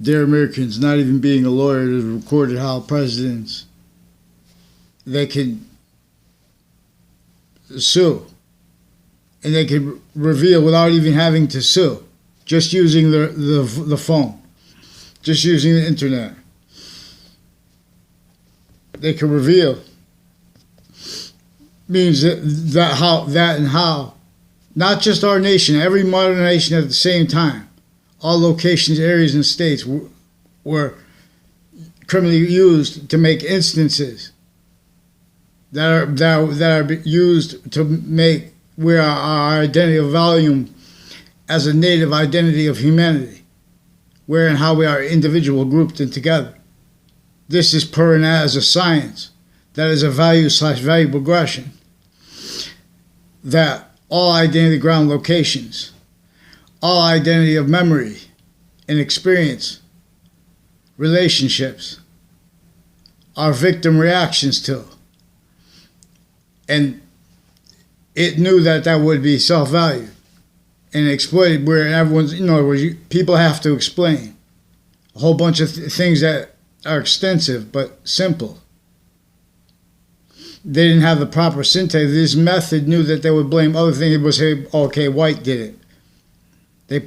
Dear Americans, not even being a lawyer, it is recorded how presidents, they can sue. And they can reveal without even having to sue. Just using the phone. Just using the internet. They can reveal. Means that not just our nation, every modern nation at the same time, all locations, areas, and states were criminally used to make instances that are used to make where our identity of volume as a native identity of humanity, where and how we are individual grouped and together. This is per and as a science. That is a value/value progression. That all identity ground locations, all identity of memory and experience, relationships, are victim reactions to. And it knew that would be self-value and exploited, where everyone's, in other words, people have to explain a whole bunch of things that are extensive but simple. They didn't have the proper syntax. This method knew that they would blame other things. It would say, okay, white did it. They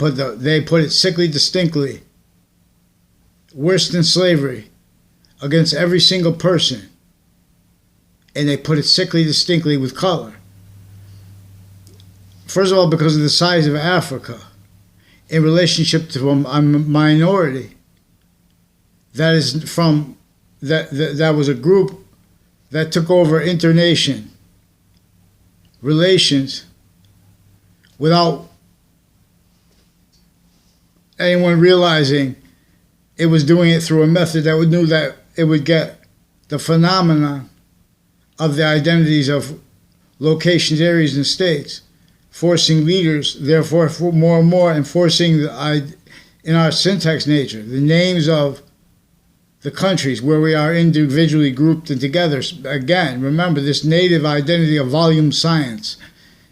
put it sickly distinctly, worse than slavery, against every single person. And they put it sickly distinctly with color. First of all, because of the size of Africa in relationship to a minority that is from that was a group that took over internation relations without anyone realizing it was doing it through a method that knew that it would get the phenomenon of the identities of locations, areas, and states, forcing leaders, therefore, for more and more, enforcing in our syntax nature, the names of the countries where we are individually grouped and together. Again, remember this native identity of volume science,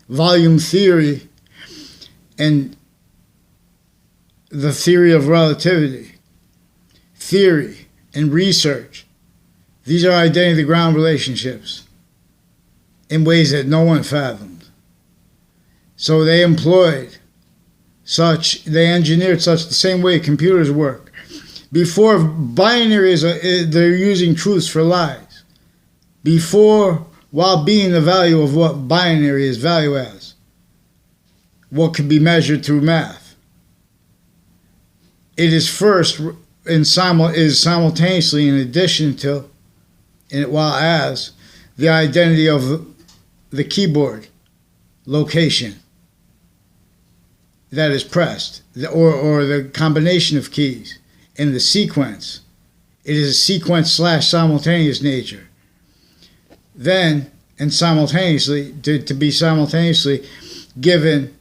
volume theory, and the theory of relativity, theory and research. These are identity ground relationships in ways that no one fathomed. So they engineered such the same way computers work. Before binary they're using truths for lies. While being the value of what binary is value as, what can be measured through math. It is first simultaneously in addition to, while as, the identity of the keyboard location that is pressed, or the combination of keys in the sequence. It is a sequence/simultaneous nature. Then, and simultaneously, to be simultaneously given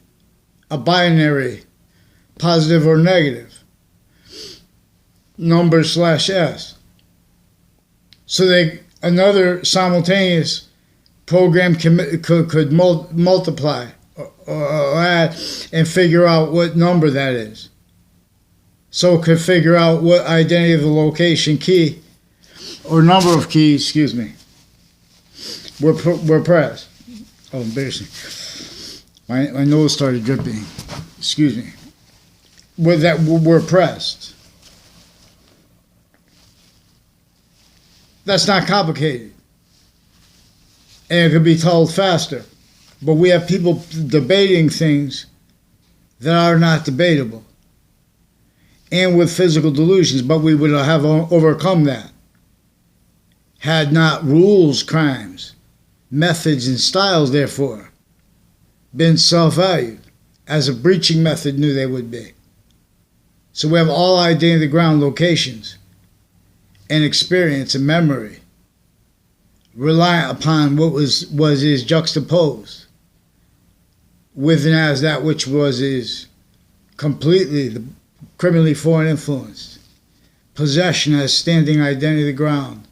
a binary, positive or negative, number/s. So another simultaneous program could multiply or add and figure out what number that is. So it could figure out what identity of the location key or number of keys, were pressed. Oh, embarrassing. My nose started dripping. Were pressed. That's not complicated. And it could be told faster. But we have people debating things that are not debatable. And with physical delusions, but we would have overcome that. Had not rules, crimes, methods, and styles, therefore, been self-valued, as a breaching method knew they would be. So we have all identity ground locations and experience and memory reliant upon what is juxtaposed with and as that which is completely the criminally foreign influenced. Possession as standing identity ground.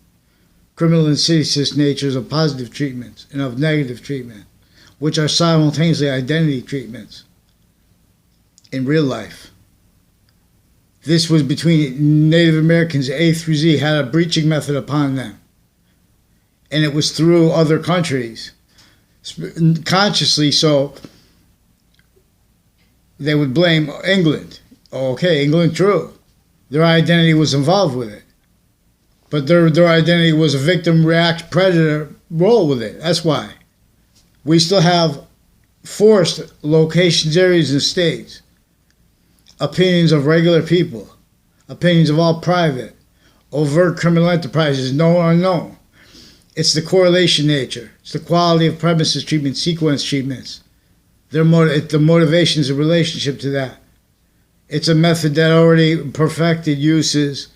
Criminal insidious natures of positive treatments and of negative treatment, which are simultaneously identity treatments in real life. This was between Native Americans A through Z, had a breaching method upon them. And it was through other countries, consciously, so they would blame England. Okay, England, true. Their identity was involved with it. But their identity was a victim, react, predator role with it. That's why. We still have forced locations, areas, and states. Opinions of regular people. Opinions of all private. Overt criminal enterprises, known or unknown. It's the correlation nature. It's the quality of premises treatment, sequence treatments. The motivations in relationship to that. It's a method that already perfected uses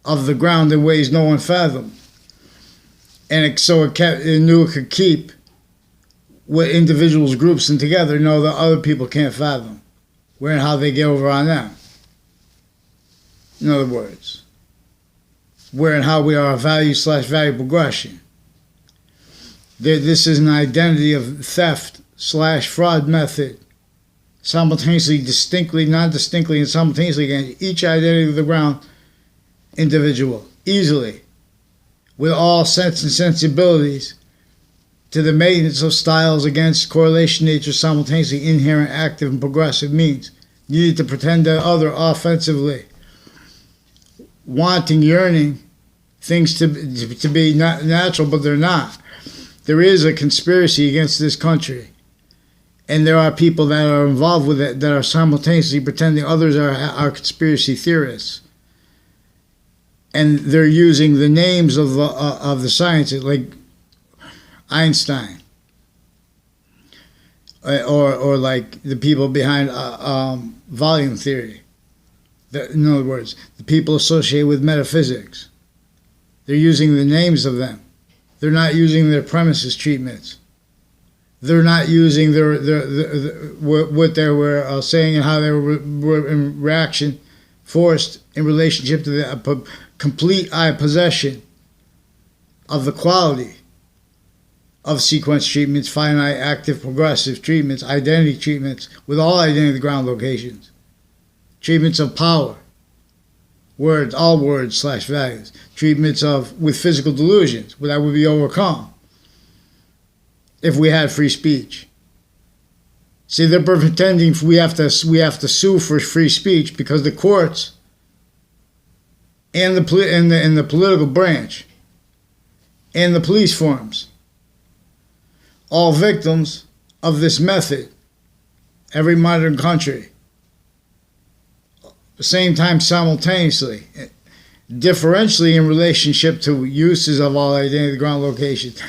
of the ground in ways no one fathomed. And it knew it could keep what individuals, groups, and together know that other people can't fathom. Where and how they get over on them. In other words, where and how we are a value/value progression. This is an identity of theft/fraud method, simultaneously, distinctly, non-distinctly, and simultaneously against each identity of the ground individual, easily, with all sense and sensibilities, to the maintenance of styles against correlation nature, simultaneously inherent, active, and progressive means, needed to pretend to other offensively, wanting, yearning, things to be not natural, but they're not. There is a conspiracy against this country, and there are people that are involved with it that are simultaneously pretending others are conspiracy theorists. And they're using the names of the sciences, like Einstein, or like the people behind volume theory. In other words, the people associated with metaphysics. They're using the names of them. They're not using their premises treatments. They're not using what they were saying and how they were in reaction, forced in relationship to the complete possession of the quality of sequence treatments, finite, active, progressive treatments, identity treatments, with all identity ground locations. Treatments of power, words, all words/values. Treatments with physical delusions, that would be overcome if we had free speech. See, they're pretending we have to sue for free speech because the courts and the political branch and the police forms, all victims of this method, every modern country, at the same time, simultaneously, differentially in relationship to uses of all identity ground locations.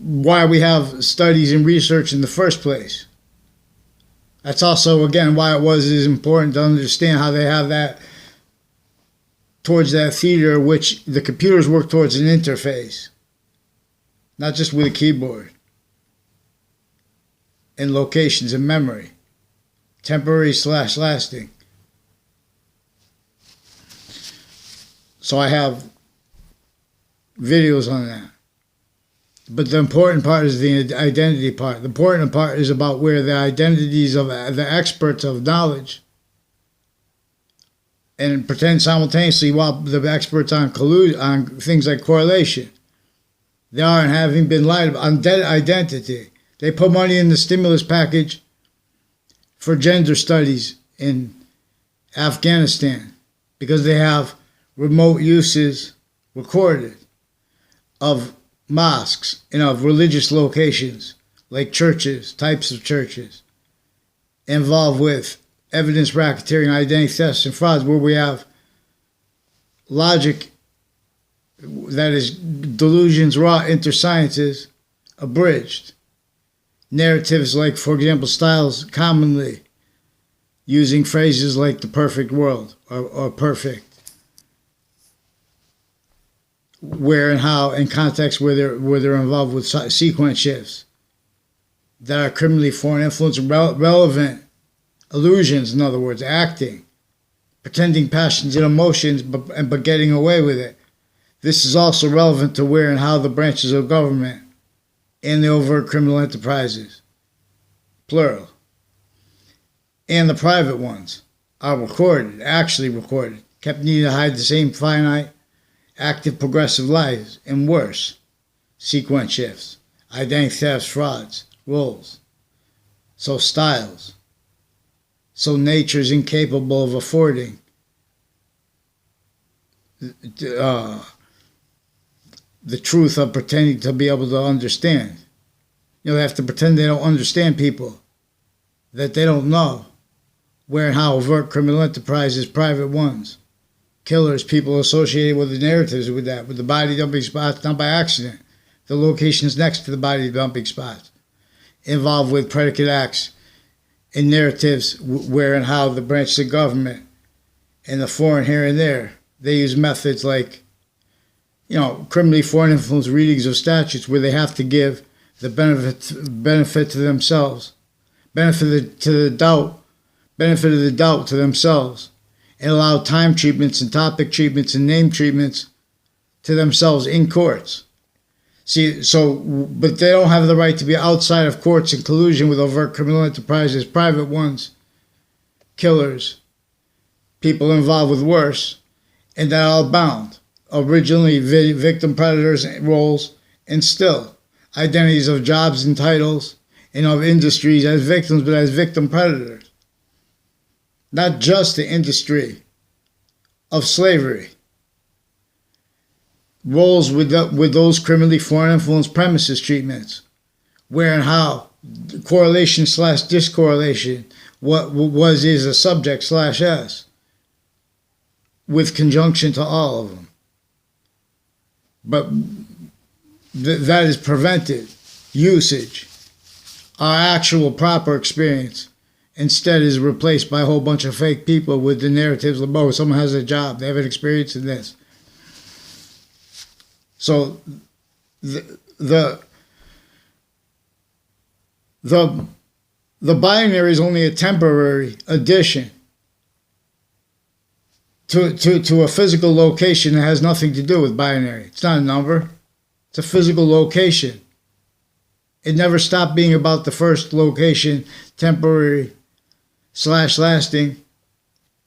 Why we have studies and research in the first place. That's also, again, why it is important to understand how they have that towards that theater, which the computers work towards an interface, not just with a keyboard, and locations and memory, temporary/lasting. So I have videos on that. But the important part is the identity part. The important part is about where the identities of the experts of knowledge and pretend simultaneously while the experts on things like correlation, they aren't having been lied about. On identity, they put money in the stimulus package for gender studies in Afghanistan because they have remote uses recorded of mosques and of religious locations like churches, types of churches, involved with evidence racketeering, identity thefts, and frauds, where we have logic, that is, delusions wrought into sciences, abridged. Narratives like, for example, styles commonly using phrases like the perfect world or perfect. Where and how, in context where they're involved with sequence shifts that are criminally foreign influence, relevant illusions, in other words, acting, pretending passions and emotions, but getting away with it. This is also relevant to where and how the branches of government and the overt criminal enterprises, plural, and the private ones are recorded, actually recorded, kept needing to hide the same finite, active, progressive lives, and worse, sequence shifts, identity thefts, frauds, roles. So styles. So nature is incapable of affording the truth of pretending to be able to understand. They have to pretend they don't understand people, that they don't know where and how overt criminal enterprises, private ones, killers, people associated with the narratives with that, with the body dumping spots, not by accident. The locations next to the body dumping spots, involved with predicate acts and narratives where and how the branches of government and the foreign here and there, they use methods like, criminally foreign influence readings of statutes where they have to give the benefit to themselves, benefit of the doubt to themselves, and allow time treatments and topic treatments and name treatments to themselves in courts. See, but they don't have the right to be outside of courts in collusion with overt criminal enterprises, private ones, killers, people involved with worse, and they're all bound. Originally victim predators roles, and still identities of jobs and titles and of industries as victims, but as victim predators. Not just the industry of slavery. Roles with those criminally foreign influence premises treatments, where and how, correlation / discorrelation, what is a subject / S, with conjunction to all of them. But that is prevented usage. Our actual proper experience instead is replaced by a whole bunch of fake people with the narratives of, oh, someone has a job, they have an experience in this. So the binary is only a temporary addition to a physical location that has nothing to do with binary. It's not a number. It's a physical location. It never stopped being about the first location, temporary / lasting,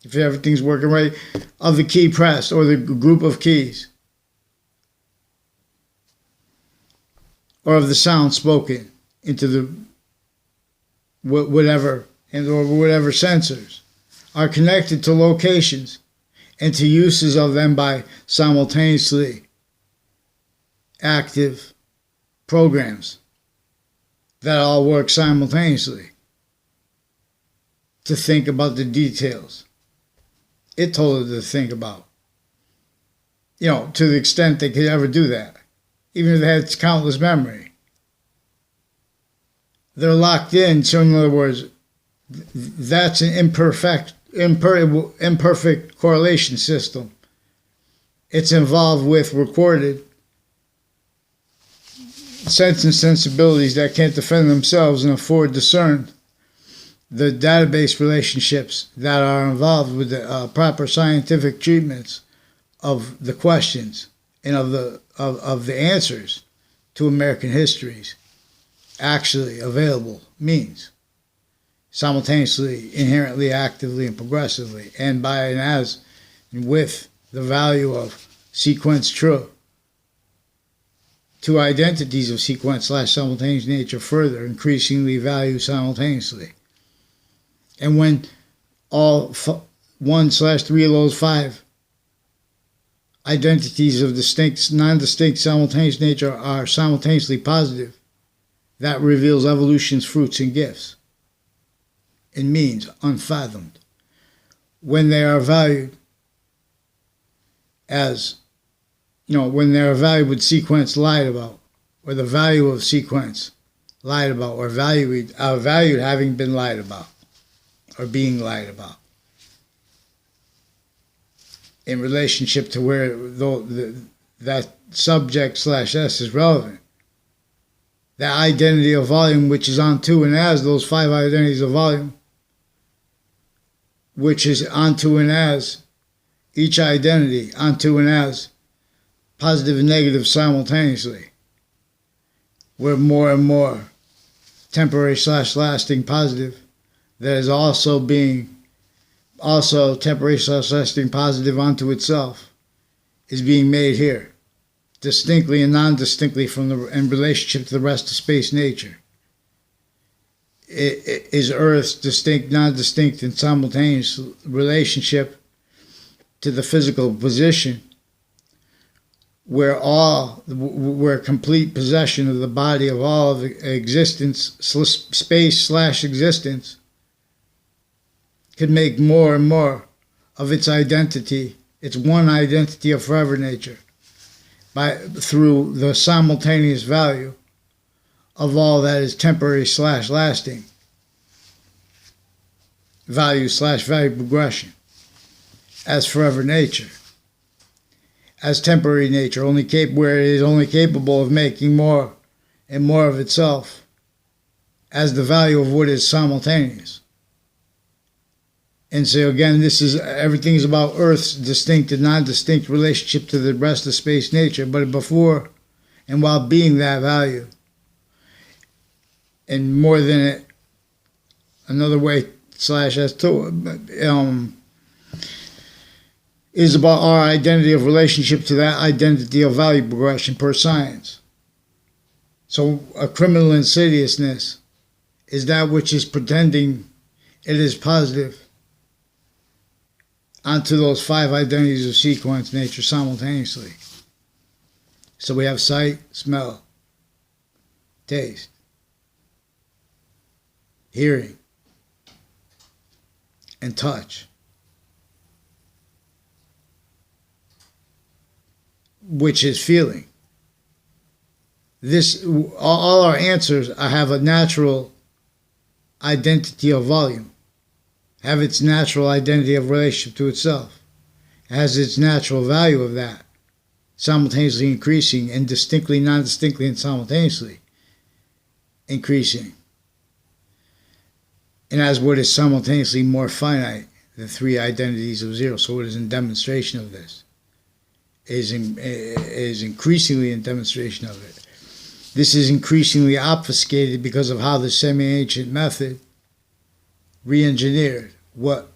if everything's working right, of the key pressed or the group of keys, or of the sound spoken into the whatever or whatever sensors are connected to locations and to uses of them by simultaneously active programs that all work simultaneously to think about the details it told it to think about. To the extent they could ever do that. Even if they had countless memory. They're locked in, so in other words, that's an imperfect correlation system. It's involved with recorded sense and sensibilities that can't defend themselves and afford discern the database relationships that are involved with the proper scientific treatments of the questions and of the answers to American histories actually available means, simultaneously, inherently, actively, and progressively, and by and as, and with the value of sequence true to identities of sequence / simultaneous nature further increasingly value simultaneously. And when all 1 / 3 of those 5 identities of distinct, non-distinct, simultaneous nature are simultaneously positive, that reveals evolution's fruits and gifts and means unfathomed. When they are valued as, when they are valued with sequence lied about, or the value of sequence lied about, or valued having been lied about, or being lied about, in relationship to where that subject / S is relevant. That identity of volume, which is onto and as those 5 identities of volume, which is onto and as each identity, onto and as positive and negative simultaneously, where more and more temporary / lasting positive that is also temporary self-lasting positive unto itself is being made here, distinctly and non-distinctly in relationship to the rest of space nature. Is Earth's distinct, non-distinct, and simultaneous relationship to the physical position, where complete possession of the body of all of existence, space/existence, could make more and more of its identity, its one identity of forever nature, through the simultaneous value of all that is temporary/lasting, value/value progression, as forever nature, as temporary nature, where it is only capable of making more and more of itself, as the value of what is simultaneous. And so again, everything is about Earth's distinct and non-distinct relationship to the rest of space nature, but before and while being that value, and more than it, another way /S2 is about our identity of relationship to that identity of value progression per science. So a criminal insidiousness is that which is pretending it is positive onto those 5 identities of sequence nature simultaneously. So we have sight, smell, taste, hearing, and touch, which is feeling. All our answers have a natural identity of volume, have its natural identity of relationship to itself, has its natural value of that, simultaneously increasing, and distinctly, non-distinctly, and simultaneously increasing. And as what is simultaneously more finite, the 3 identities of zero. So it is in demonstration of this, is increasingly in demonstration of it. This is increasingly obfuscated because of how the semi-ancient method re-engineered what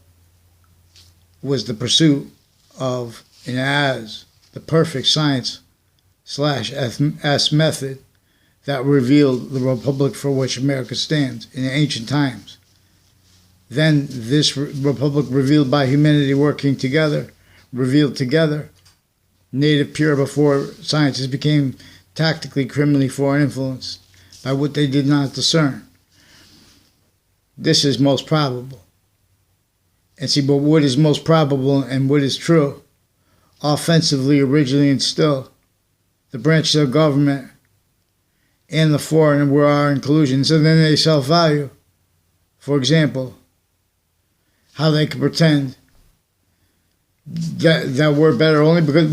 was the pursuit of, and as the perfect science/S method that revealed the republic for which America stands in ancient times. Then this republic revealed by humanity working together, revealed together, native pure before scientists became tactically, criminally foreign influenced by what they did not discern. This is most probable. And see, but what is most probable and what is true, offensively, originally, and still, the branches of government and the foreign were are in collusion. So then they self-value. For example, how they could pretend that we're better only because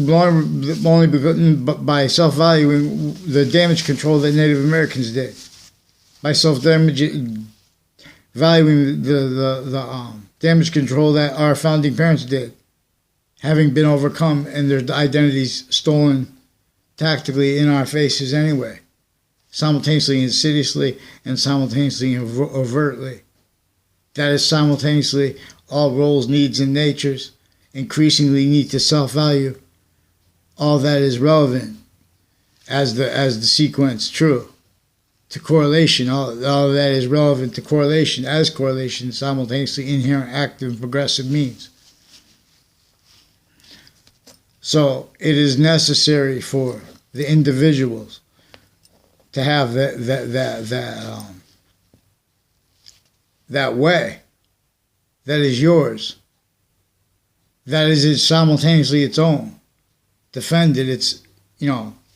by self-valuing the damage control that Native Americans did, by valuing the damage control that our founding parents did, having been overcome and their identities stolen tactically in our faces anyway, simultaneously, insidiously, and simultaneously, overtly. That is simultaneously all roles, needs, and natures increasingly need to self-value all that is relevant as the sequence true to correlation, all that is relevant to correlation as correlation, simultaneously inherent, active, and progressive means. So it is necessary for the individuals to have that way that is yours, that is simultaneously its own, defended its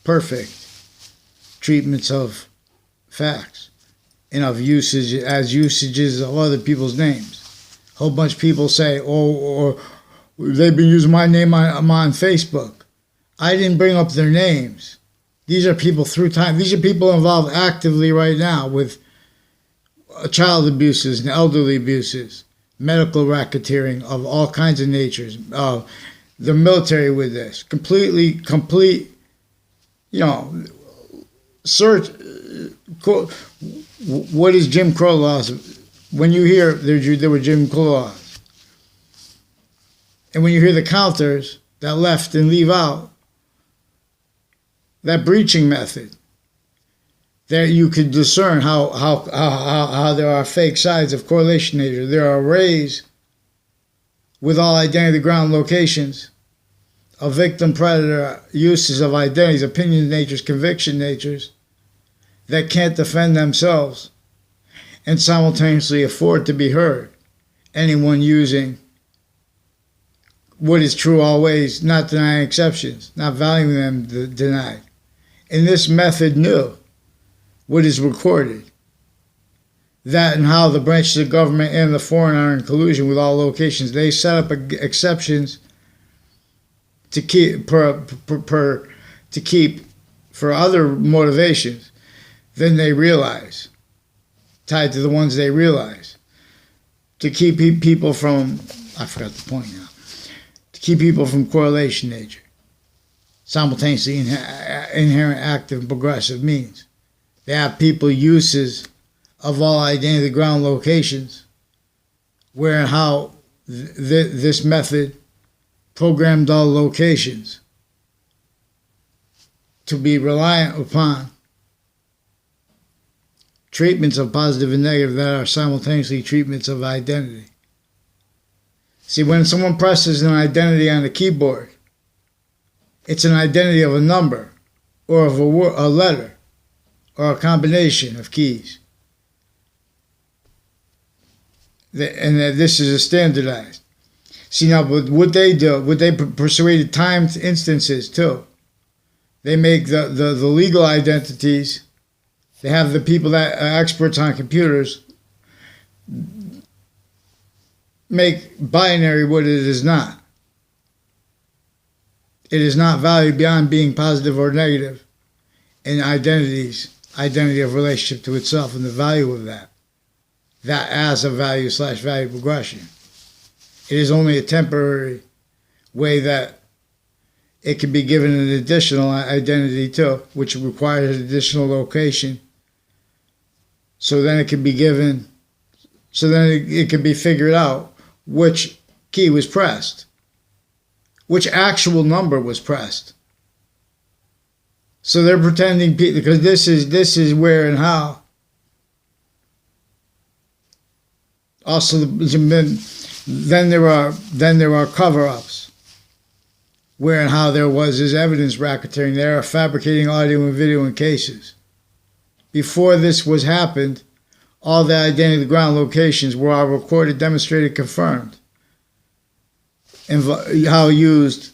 perfect treatments of facts and of usages of other people's names. A whole bunch of people say, or they've been using my name on Facebook. I didn't bring up their names. These are people through time. These are people involved actively right now with child abuses and elderly abuses, medical racketeering of all kinds of natures, the military with this, complete, search, what is Jim Crow laws, when you hear there were Jim Crow laws, and when you hear the counters that left and leave out that breaching method, there you could discern how there are fake sides of correlation nature. There are arrays with all identity ground locations of victim predator uses of identities, opinion natures, conviction natures that can't defend themselves and simultaneously afford to be heard. Anyone using what is true always, not denying exceptions, not valuing them denied. And this method knew what is recorded. That and how the branches of government and the foreign are in collusion with all locations. They set up exceptions to keep to keep for other motivations than they realize, tied to the ones they realize, to keep people from, I forgot the point now, to keep people from correlation nature, simultaneously inherent active and progressive means. They have people uses of all identity ground locations where and how this method programmed all locations to be reliant upon treatments of positive and negative that are simultaneously treatments of identity. See, when someone presses an identity on the keyboard, it's an identity of a number or of a letter or a combination of keys. And that this is a standardized. See, now, but what they do, what they persuaded timed instances too. They make the legal identities, they have the people that are experts on computers make binary what it is not. It is not valued beyond being positive or negative in identity of relationship to itself and the value of that as a value/value progression. It is only a temporary way that it can be given an additional identity too, which requires an additional location. So then it can be given, so then it can be figured out which key was pressed, which actual number was pressed. So they're pretending, because this is where and how. Also, then there are cover-ups, where and how there was evidence racketeering. They are fabricating audio and video in cases. Before this was happened, all the identity ground locations were all recorded, demonstrated, confirmed, and how used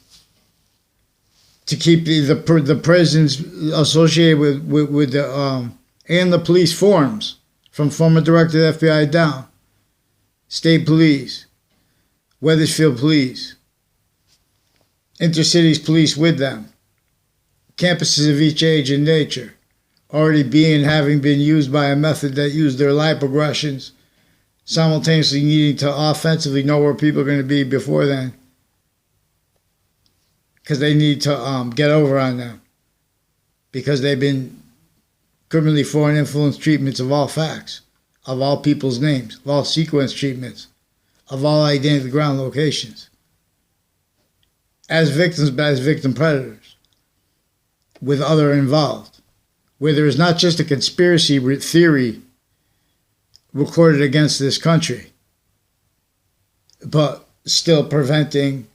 to keep the prisons associated with the and the police forms from former director of the FBI down, state police, Weathersfield police, intercities police with them, campuses of each age and nature, already having been used by a method that used their life progressions, simultaneously needing to offensively know where people are going to be before then, because they need to get over on them, because they've been criminally foreign influence treatments of all facts, of all people's names, of all sequence treatments, of all identity ground locations, as victims, but as victim predators, with other involved, where there is not just a conspiracy theory recorded against this country, but still preventing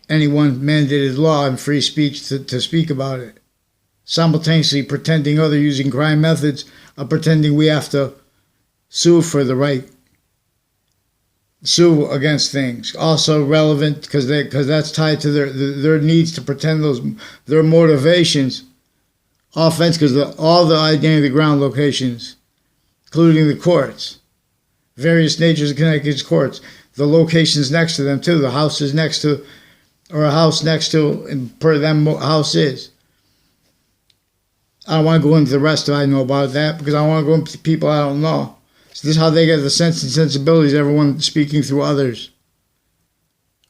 anyone mandated law and free speech to speak about it, simultaneously pretending other using crime methods of pretending we have to sue for the right, sue against things. Also relevant because that's tied to their needs to pretend their motivations, offense, because all the identity ground locations, including the courts, various natures of Connecticut's courts, the locations next to them too, the houses next to, or a house next to, and per them house is. I don't want to go into the rest of I know about that, because I don't want to go into people I don't know. So this is how they get the sense and sensibilities, everyone speaking through others,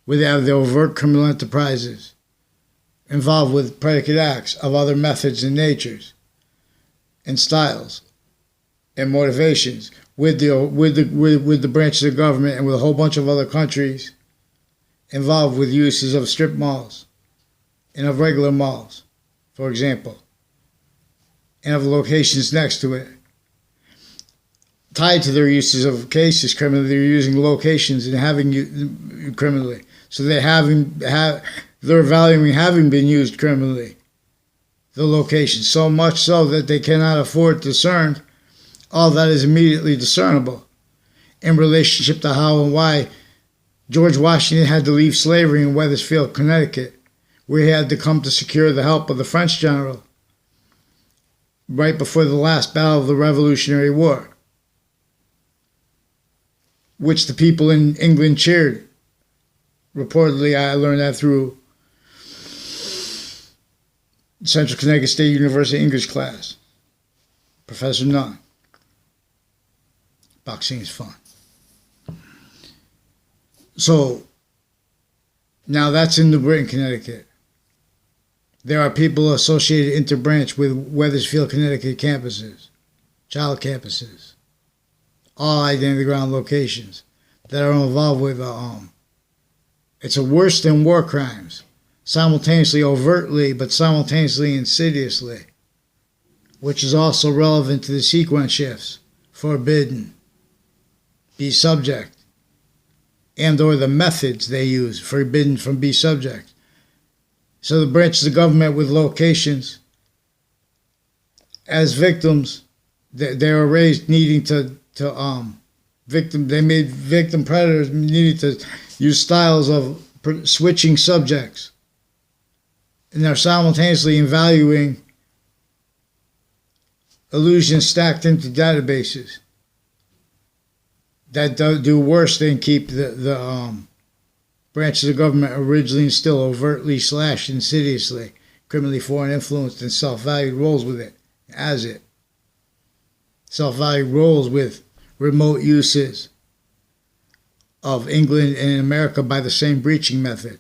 where they have the overt criminal enterprises involved with predicate acts of other methods and natures and styles and motivations, with the branches of government and with a whole bunch of other countries involved with uses of strip malls and of regular malls, for example, and of locations next to it. Tied to their uses of cases criminally, they're using locations and having criminally. So they're valuing having been used criminally, the location, so much so that they cannot afford to discern all that is immediately discernible in relationship to how and why George Washington had to leave slavery in Wethersfield, Connecticut, where he had to come to secure the help of the French general right before the last battle of the Revolutionary War, which the people in England cheered. Reportedly, I learned that through Central Connecticut State University English class. Professor Nunn. Boxing is fun. So, now that's in New Britain, Connecticut. There are people associated interbranch with Wethersfield, Connecticut campuses, child campuses, all identity ground locations that are involved with it's a worse than war crimes, simultaneously overtly but simultaneously insidiously, which is also relevant to the sequence shifts, forbidden, be subject, and or the methods they use, forbidden from be subject. So the branches of government with locations as victims, they were raised needing they made victim predators needing to use styles of switching subjects. And they're simultaneously valuing illusions stacked into databases that do worse than keep the branches of government originally and still overtly / insidiously, criminally foreign influenced and self-valued roles with it, as it. Self-valued roles with remote uses of England and America by the same breaching method,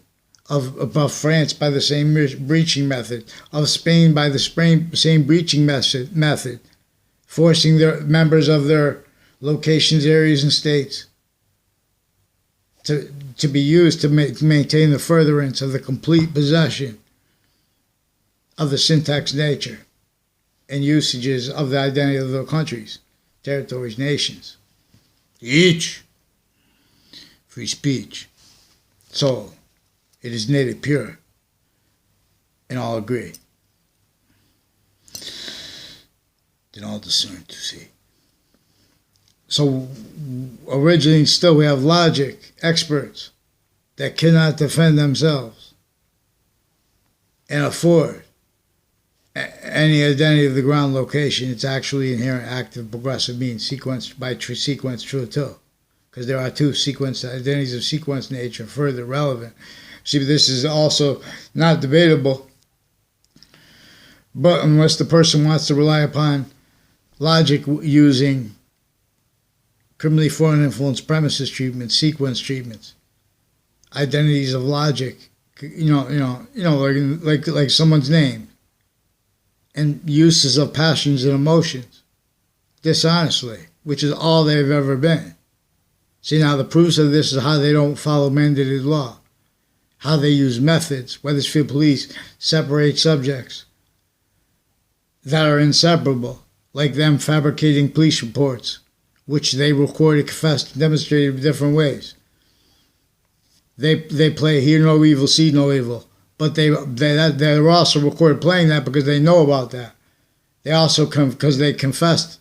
of France by the same breaching method, of Spain by the same breaching method, forcing their members of their locations, areas, and states to be used to maintain the furtherance of the complete possession of the syntax nature and usages of the identity of the countries, territories, nations. Each free speech. So it is native pure, and all agree. Then all discern to see. So originally still we have logic experts that cannot defend themselves and afford any identity of the ground location. It's actually inherent active progressive means sequenced by sequence true too, because there are two sequence identities of sequence nature further relevant. See, this is also not debatable, but unless the person wants to rely upon logic using criminally foreign influence premises treatments, sequence treatments, identities of logic, like someone's name, and uses of passions and emotions, dishonestly, which is all they've ever been. See, now the proofs of this is how they don't follow mandated law, how they use methods. Wethersfield police separate subjects that are inseparable, like them fabricating police reports, which they recorded, confessed, and demonstrated in different ways. They play hear no evil, see no evil, but they're also recorded playing that because they know about that. They also because they confessed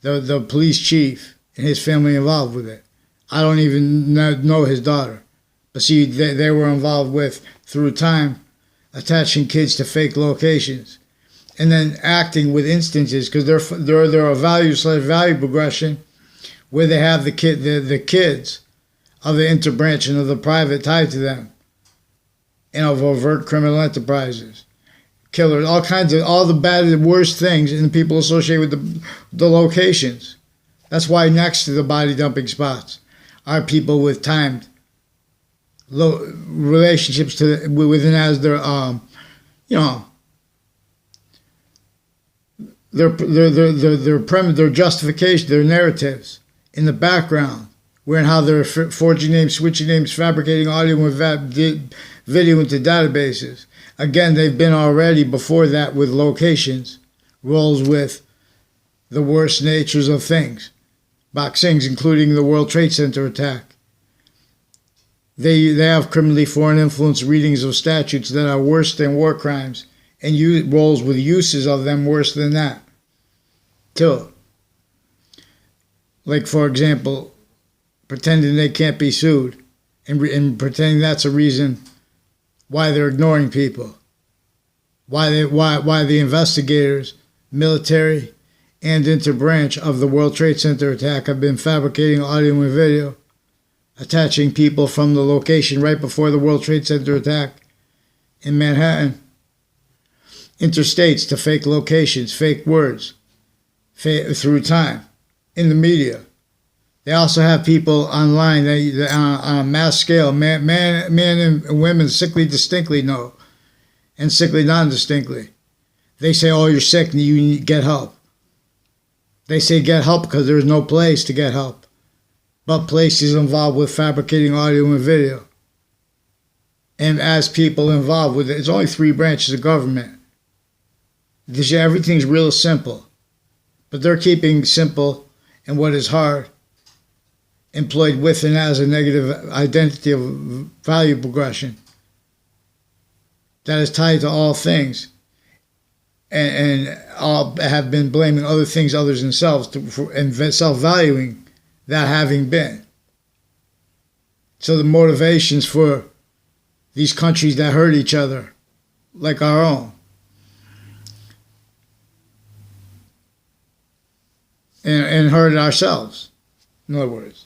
the police chief and his family involved with it. I don't even know his daughter, but see, they were involved with, through time, attaching kids to fake locations, and then acting with instances, because they're a value progression where they have the kids of the interbranch and of the private tied to them, and of overt criminal enterprises, killers, all the bad and worst things, and people associated with the locations. That's why next to the body dumping spots are people with timed relationships within as their their justification, their narratives in the background, where and how they're forging names, switching names, fabricating audio and video into databases. Again, they've been already before that with locations, roles with the worst natures of things, boxings, including the World Trade Center attack. They have criminally foreign influence readings of statutes that are worse than war crimes, and roles with uses of them worse than that, too. Like, for example, pretending they can't be sued and pretending that's a reason why they're ignoring people, why the investigators, military, and interbranch of the World Trade Center attack have been fabricating audio and video, attaching people from the location right before the World Trade Center attack in Manhattan, interstates to fake locations, fake words, through time, in the media. They also have people online that on a mass scale, men and women sickly distinctly know, and sickly non-distinctly. They say, oh, you're sick and you need to get help. They say get help because there's no place to get help, but places involved with fabricating audio and video. And as people involved with it, it's only 3 branches of government. Everything's real simple, but they're keeping simple and what is hard employed with and as a negative identity of value progression that is tied to all things, and all have been blaming other things other than themselves and self-valuing that having been. So the motivations for these countries that hurt each other, like our own, and hurt ourselves, in other words.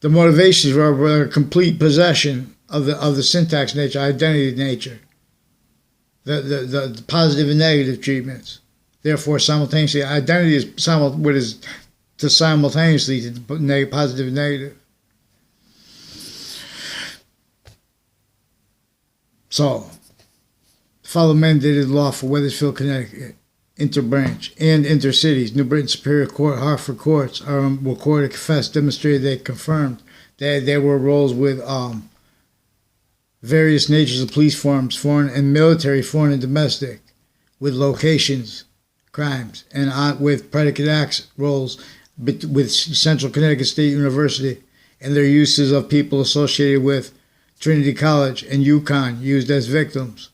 The motivations were a complete possession of the syntax nature, identity nature, the positive and negative treatments. Therefore, simultaneously, identity is simultaneously to positive and negative. So, follow mandated law for Wethersfield, Connecticut, interbranch and intercities. New Britain Superior Court, Hartford courts were recorded, confessed, demonstrated, they confirmed that there were roles with various natures of police forms, foreign and military, foreign and domestic, with locations, crimes, and with predicate acts roles with Central Connecticut State University and their uses of people associated with Trinity College and UConn used as victims,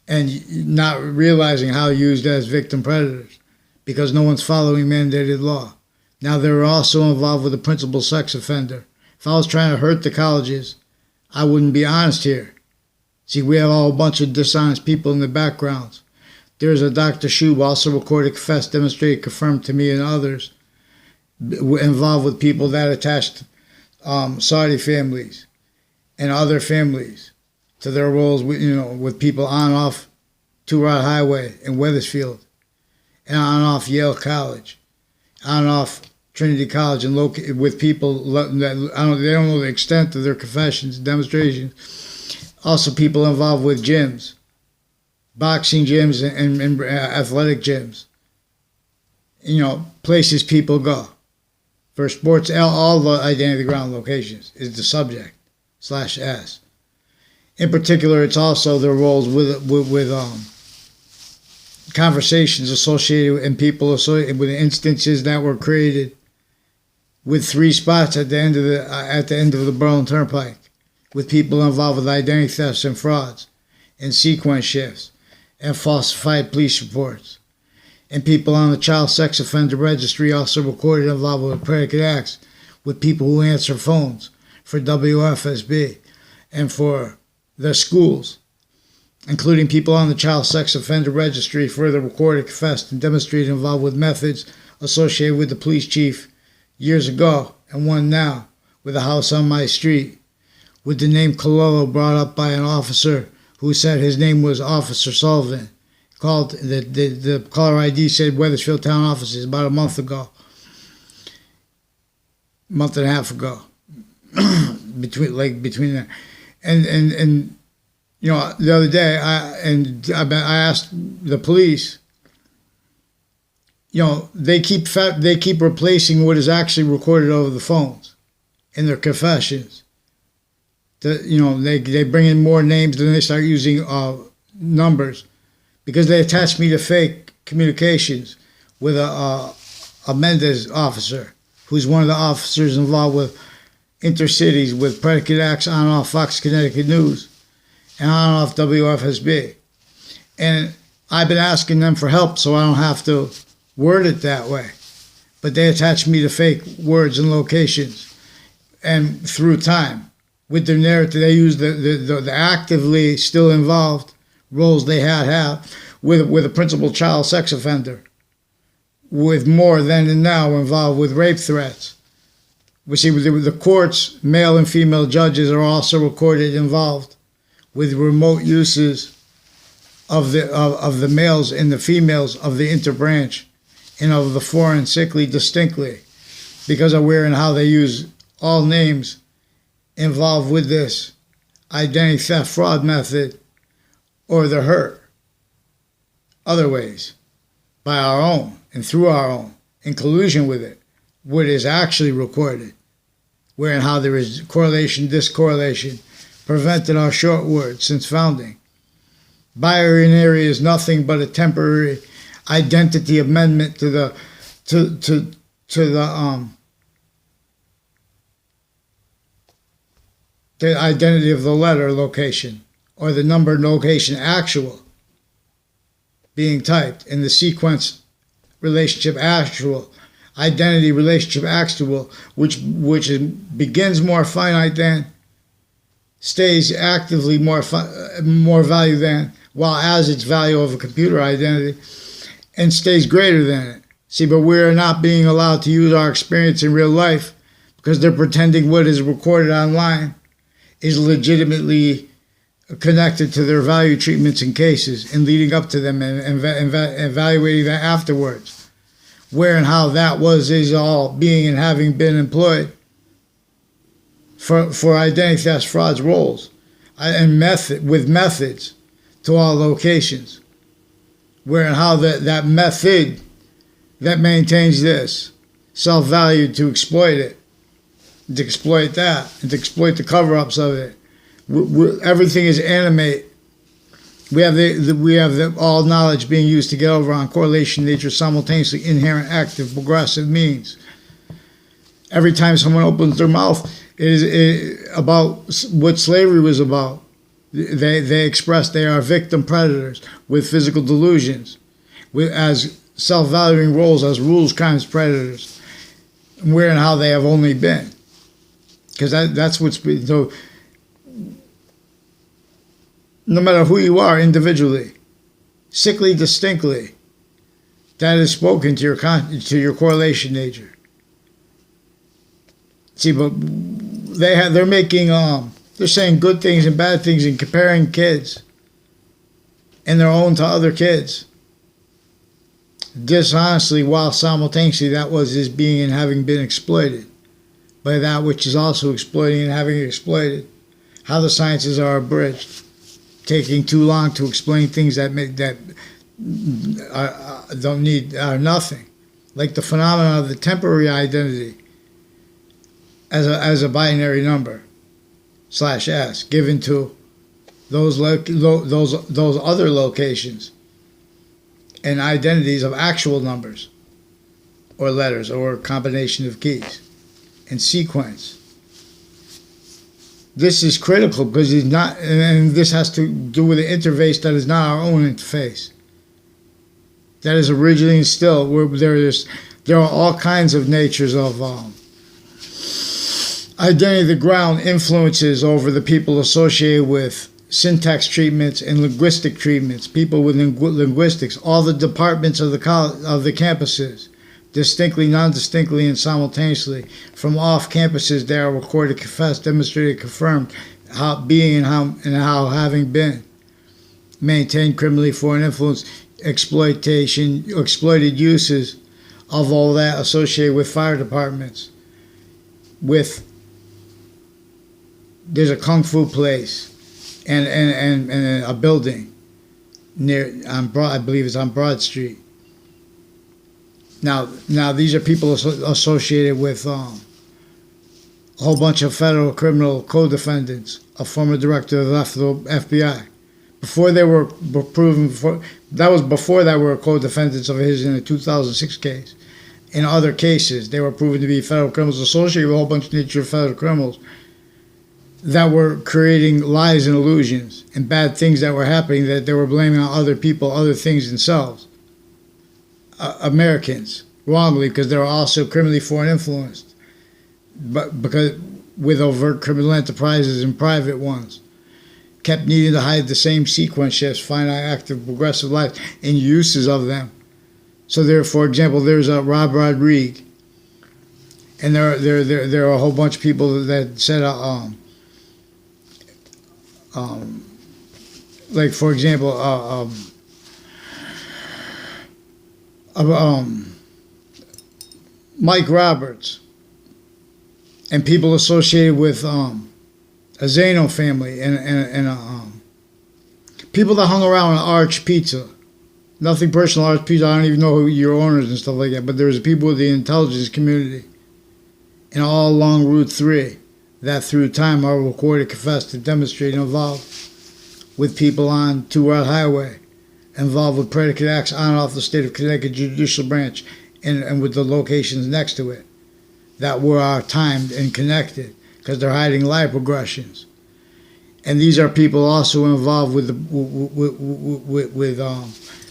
and not realizing how used as victim predators because no one's following mandated law. Now they're also involved with a principal sex offender. If I was trying to hurt the colleges, I wouldn't be honest here. See, we have a bunch of dishonest people in the backgrounds. There's a Dr. Shub, also recorded, confessed, demonstrated, confirmed to me and others, involved with people that attached Saudi families and other families to their roles with people on and off Two-Rod Highway in Wethersfield, and on and off Yale College, on and off Trinity College, and with people that they don't know the extent of their confessions and demonstrations. Also people involved with gyms, boxing gyms and athletic gyms. Places people go for sports. All the identity ground locations is the subject /S. In particular, it's also their roles with conversations associated and people associated with instances that were created with 3 spots at the end of the Berlin Turnpike, with people involved with identity thefts and frauds, and sequence shifts, and falsified police reports, and people on the child sex offender registry also recorded involved with predicate acts, with people who answer phones for WFSB and for the schools, including people on the child sex offender registry, further recorded, confessed, and demonstrated involved with methods associated with the police chief years ago and one now with a house on my street, with the name Cololo brought up by an officer who said his name was Officer Sullivan. Called the caller ID said Wethersfield Town Offices about a month and a half ago, between there. And the other day I asked the police they keep replacing what is actually recorded over the phones in their confessions. They bring in more names, and they start using numbers because they attach me to fake communications with a Mendez officer, who's one of the officers involved with Intercities, with predicate acts on and off Fox Connecticut News and on and off WFSB. And I've been asking them for help so I don't have to word it that way. But they attach me to fake words and locations. And through time, with their narrative, they use the actively still involved roles they have with a principal child sex offender, with more then and now involved with rape threats. We see the courts, male and female judges are also recorded involved with remote uses of the males and the females of the interbranch and of the foreign sickly distinctly, because of where and how they use all names involved with this identity theft fraud method, or the hurt other ways by our own and through our own in collusion with it, what is actually recorded, where and how there is correlation, discorrelation, prevented our short words since founding. Binary is nothing but a temporary identity amendment to the identity of the letter location, or the number location actual being typed in the sequence relationship actual, identity relationship actual, which begins more finite than, stays actively more value than, while as its value of a computer identity, and stays greater than it. See, but we're not being allowed to use our experience in real life because they're pretending what is recorded online is legitimately connected to their value treatments and cases and leading up to them and evaluating that afterwards. Where and how that is all being and having been employed for identity theft frauds roles and methods to all locations. Where and how that method that maintains this self-value to exploit it, to exploit that, and to exploit the cover-ups of it. Everything is animate. We have the all knowledge being used to get over on correlation nature simultaneously inherent active progressive means. Every time someone opens their mouth, it is about what slavery was about. They express they are victim predators with physical delusions, as self-valuing roles as rules, crimes, predators, where and how they have only been. Because that's what's been, so no matter who you are individually, sickly distinctly, that is spoken to your correlation nature. See, but they're making they're saying good things and bad things and comparing kids and their own to other kids dishonestly, while simultaneously that is being and having been exploited by that which is also exploiting and having exploited. How the sciences are abridged, taking too long to explain things that are nothing, like the phenomenon of the temporary identity as a binary number /s given to those other locations and identities of actual numbers or letters or a combination of keys and sequence. This is critical because it's not, and this has to do with the interface that is not our own interface. That is originally instilled where there are all kinds of natures of identity, the ground influences over the people associated with syntax treatments and linguistic treatments, people with linguistics, all the departments of the campuses, distinctly, non-distinctly, and simultaneously. From off campuses, they are recorded, confessed, demonstrated, confirmed, how being and how having been, maintained criminally foreign influence, exploited uses of all that associated with fire departments. There's a kung fu place and a building I believe it's on Broad Street, Now these are people associated with a whole bunch of federal criminal co-defendants, a former director of the FBI. Before they were proven, that was before they were co-defendants of his in the 2006 case. In other cases, they were proven to be federal criminals associated with a whole bunch of nature of federal criminals that were creating lies and illusions and bad things that were happening that they were blaming on other people, other things themselves. Americans, wrongly, because they were also criminally foreign influenced, but because with overt criminal enterprises and private ones, kept needing to hide the same sequence shifts, finite, active, progressive life, and uses of them. So there, for example, there's a Rob Rodriguez, and there are a whole bunch of people that said, like for example, Mike Roberts, and people associated with a Zano family and people that hung around Arch Pizza. Nothing personal, Arch Pizza. I don't even know who your owners and stuff like that. But there's people with the intelligence community and all along Route 3 that through time are recorded, confessed, and demonstrated involved with people on Two Rod Highway, involved with predicate acts on and off the state of Connecticut judicial branch and with the locations next to it that were timed and connected because they're hiding lie progressions. And these are people also involved with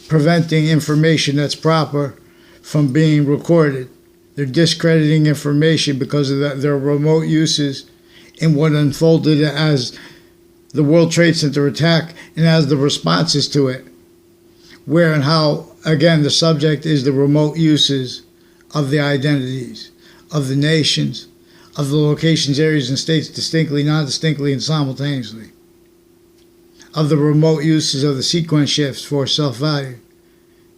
preventing information that's proper from being recorded. They're discrediting information because of their remote uses in what unfolded as the World Trade Center attack and as the responses to it. Where and how, again, the subject is the remote uses of the identities, of the nations, of the locations, areas, and states distinctly, non-distinctly, and simultaneously. Of the remote uses of the sequence shifts for self-value,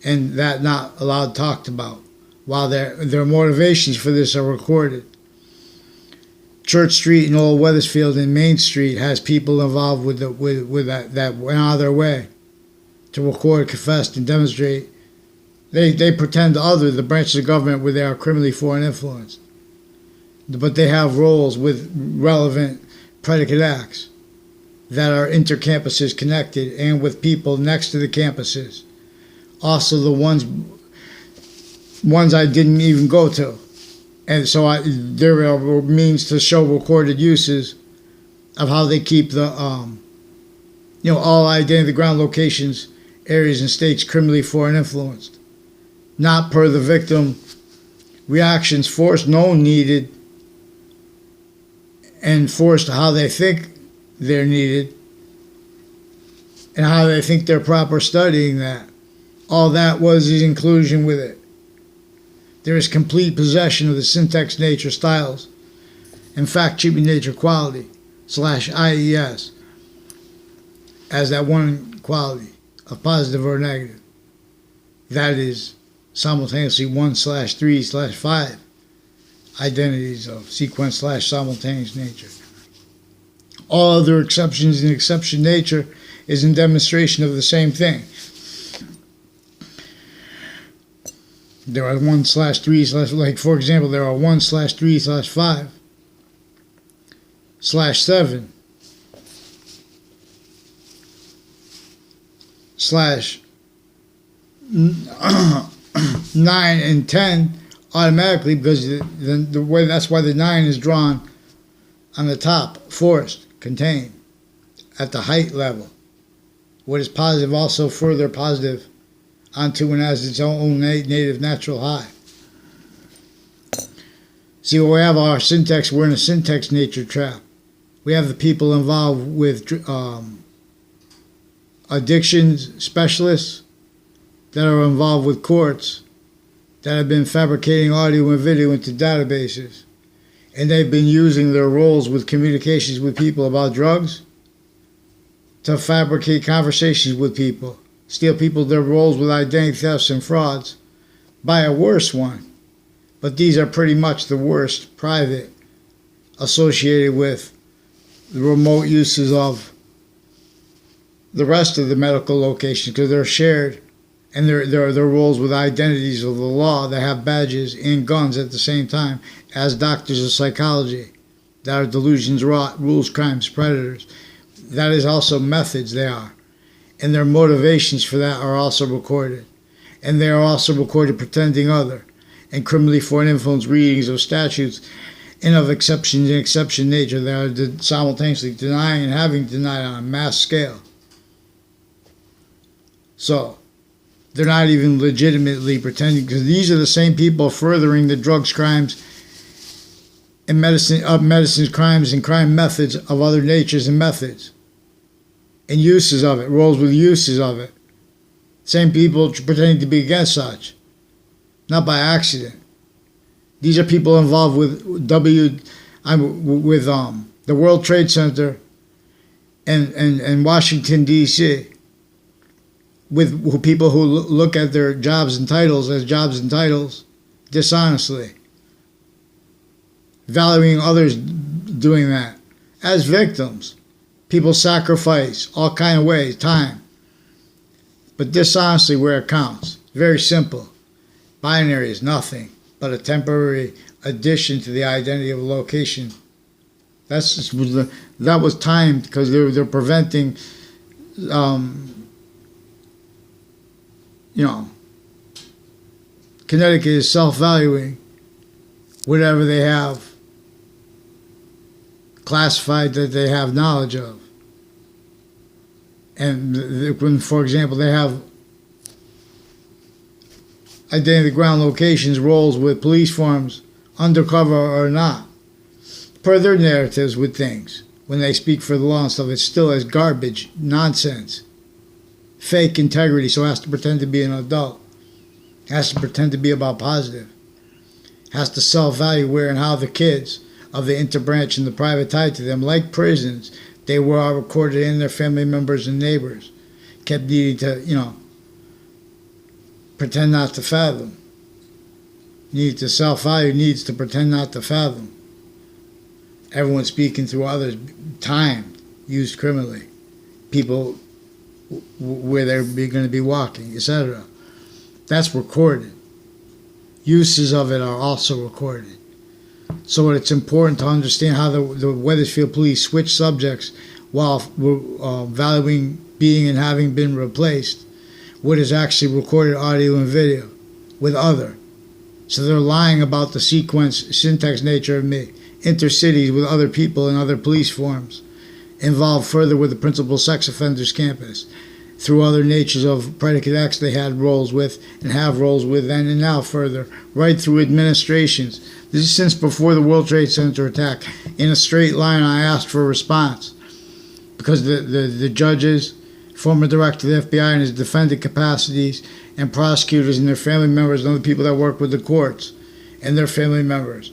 and that not allowed talked about, while their motivations for this are recorded. Church Street and Old Weathersfield and Main Street has people involved with that went out of their way to record, confess, and demonstrate. They pretend to other the branches of government where they are criminally foreign influenced, but they have roles with relevant predicate acts that are inter-campuses connected and with people next to the campuses. Also the ones I didn't even go to. And so there are means to show recorded uses of how they keep the, all identity ground locations, areas, and states criminally foreign influenced. Not per the victim reactions, forced, known, needed, and forced how they think they're needed and how they think they're proper studying that. All that was his inclusion with it. There is complete possession of the syntax, nature, styles, and fact, treatment, nature, quality, /IES, as that one quality of positive or negative. That is simultaneously 1/3/5 identities of sequence /simultaneous nature. All other exceptions in exception nature is in demonstration of the same thing. There are 1/3, like for example, there are 1/3/5 /7 /9 and 10 automatically because the way that's why the 9 is drawn on the top, forced, contained, at the height level. What is positive also further positive onto and as its own native natural high. See, when we have our syntax, we're in a syntax nature trap. We have the people involved with addictions specialists that are involved with courts that have been fabricating audio and video into databases. And they've been using their roles with communications with people about drugs to fabricate conversations with people, steal people their roles with identity thefts and frauds by a worse one. But these are pretty much the worst private associated with the remote uses of the rest of the medical locations because they're shared And they're roles with identities of the law that have badges and guns at the same time as doctors of psychology that are delusions wrought, rules, crimes, predators. That is also methods they are. And their motivations for that are also recorded. And they are also recorded pretending other and criminally foreign influence readings of statutes and of exceptions and exception nature that are simultaneously denying and having denied on a mass scale. So, they're not even legitimately pretending, because these are the same people furthering the drugs crimes and medicines crimes and crime methods of other natures and methods and uses of it, roles with uses of it. Same people pretending to be against such, not by accident. These are people involved with the World Trade Center and Washington, D.C., with people who look at their jobs and titles as jobs and titles dishonestly, valuing others doing that as victims. People sacrifice all kind of ways, time, but dishonestly where it counts. Very simple. Binary is nothing but a temporary addition to the identity of a location. That was timed because they're preventing. Connecticut is self-valuing whatever they have classified that they have knowledge of. And when, for example, they have identity ground locations, roles with police forms, undercover or not, per their narratives with things, when they speak for the law and stuff, it's still as garbage, nonsense, fake integrity, so has to pretend to be an adult, has to pretend to be about positive, has to self-value where and how the kids of the interbranch and the private tied to them, like prisons, they were all recorded in their family members and neighbors, kept needing to, pretend not to fathom. Needs to self-value, needs to pretend not to fathom. Everyone speaking through others, time used criminally. People where they're going to be walking, etc. That's recorded. Uses of it are also recorded. So it's important to understand how the Wethersfield police switch subjects while valuing being and having been replaced what is actually recorded audio and video with other. So they're lying about the sequence, syntax nature of me, intercities with other people and other police forms, involved further with the principal sex offenders campus, through other natures of predicate X they had roles with and have roles with then and now further, right through administrations. This is since before the World Trade Center attack. In a straight line, I asked for a response because the judges, former director of the FBI in his defendant capacities, and prosecutors and their family members and other people that work with the courts and their family members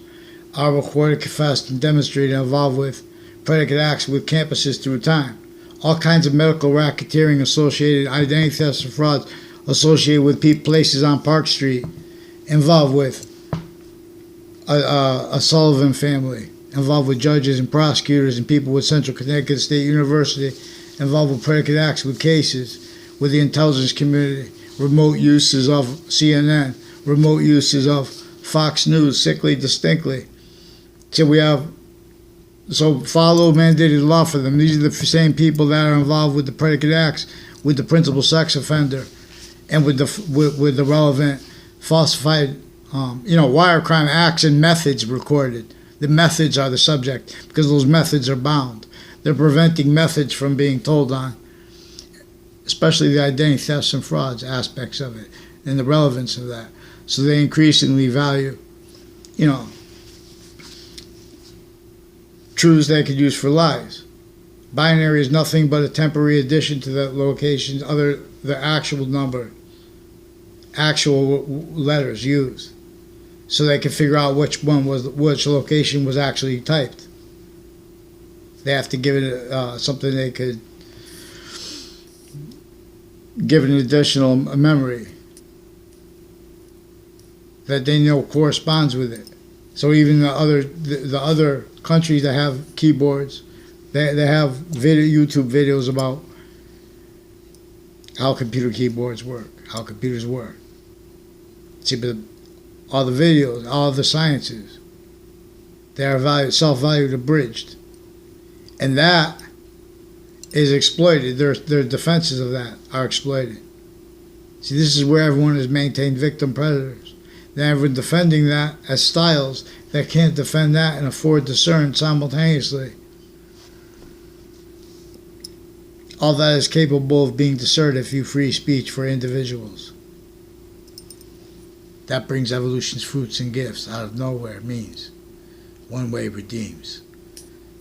are recorded, confessed, and demonstrated involved with predicate acts with campuses through time. All kinds of medical racketeering associated, identity thefts and frauds associated with places on Park Street, involved with a Sullivan family, involved with judges and prosecutors and people with Central Connecticut State University, involved with predicate acts with cases with the intelligence community, remote uses of CNN, remote uses of Fox News, sickly, distinctly. So follow mandated law for them. These are the same people that are involved with the predicate acts, with the principal sex offender, and with the relevant falsified, wire crime acts and methods recorded. The methods are the subject because those methods are bound. They're preventing methods from being told on, especially the identity thefts and frauds aspects of it and the relevance of that. So they increasingly value, truths they could use for lies. Binary is nothing but a temporary addition to the locations, the actual number, actual letters used, so they can figure out which location was actually typed. They have to give it something they could give an additional memory that they know corresponds with it. So even the other countries that have keyboards, they have YouTube videos about how computer keyboards work, how computers work. See, but all the videos, all the sciences, they are self-valued abridged. And that is exploited. Their defenses of that are exploited. See, this is where everyone has maintained victim predators. Then everyone defending that as styles that can't defend that and afford to discern simultaneously. All that is capable of being discerned if you free speech for individuals. That brings evolution's fruits and gifts out of nowhere. Means one way redeems.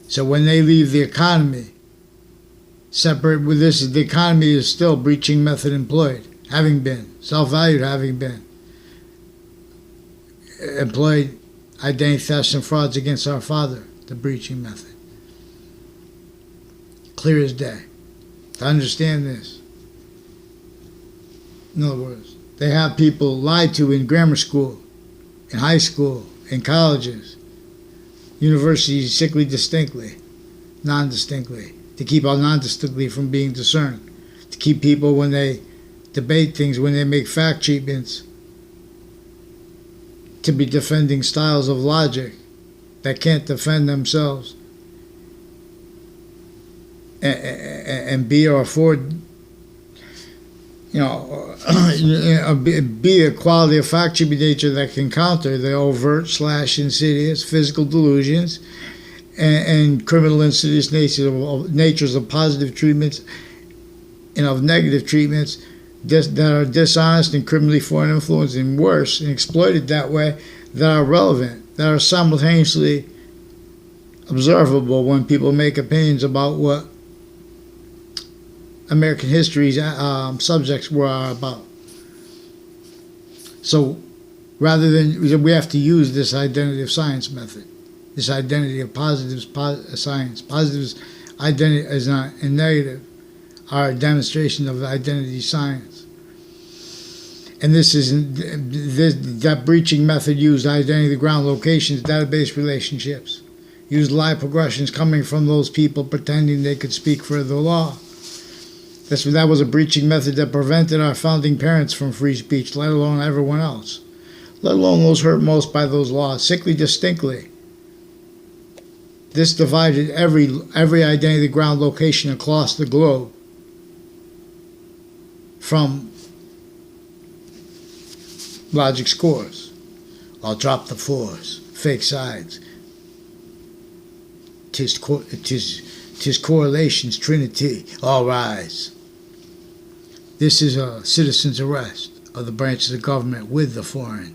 So when they leave the economy, separate with this, the economy is still breaching method employed, having been, self-valued having been, employed identity thefts and frauds against our father, the breaching method. Clear as day. To understand this. In other words, they have people lied to in grammar school, in high school, in colleges, universities, sickly distinctly, non-distinctly, to keep all non-distinctly from being discerned, to keep people when they debate things, when they make fact treatments, to be defending styles of logic that can't defend themselves and be or afford, be a quality of fact treatment nature that can counter the overt / insidious physical delusions and criminal insidious natures of positive treatments and of negative treatments that are dishonest and criminally foreign influenced and worse and exploited that way, that are relevant, that are simultaneously observable when people make opinions about what American history's subjects are about. So rather than, we have to use this identity of science method, this identity of positives, science. Positives identity is not, and negative are a demonstration of identity science. And that breaching method used identity ground locations, database relationships, used live progressions coming from those people pretending they could speak for the law. That was a breaching method that prevented our founding parents from free speech, let alone everyone else, let alone those hurt most by those laws, sickly distinctly. This divided every identity ground location across the globe from logic scores. I'll drop the fours, fake sides. 'Tis correlations, trinity, all rise. This is a citizen's arrest of the branches of government with the foreign.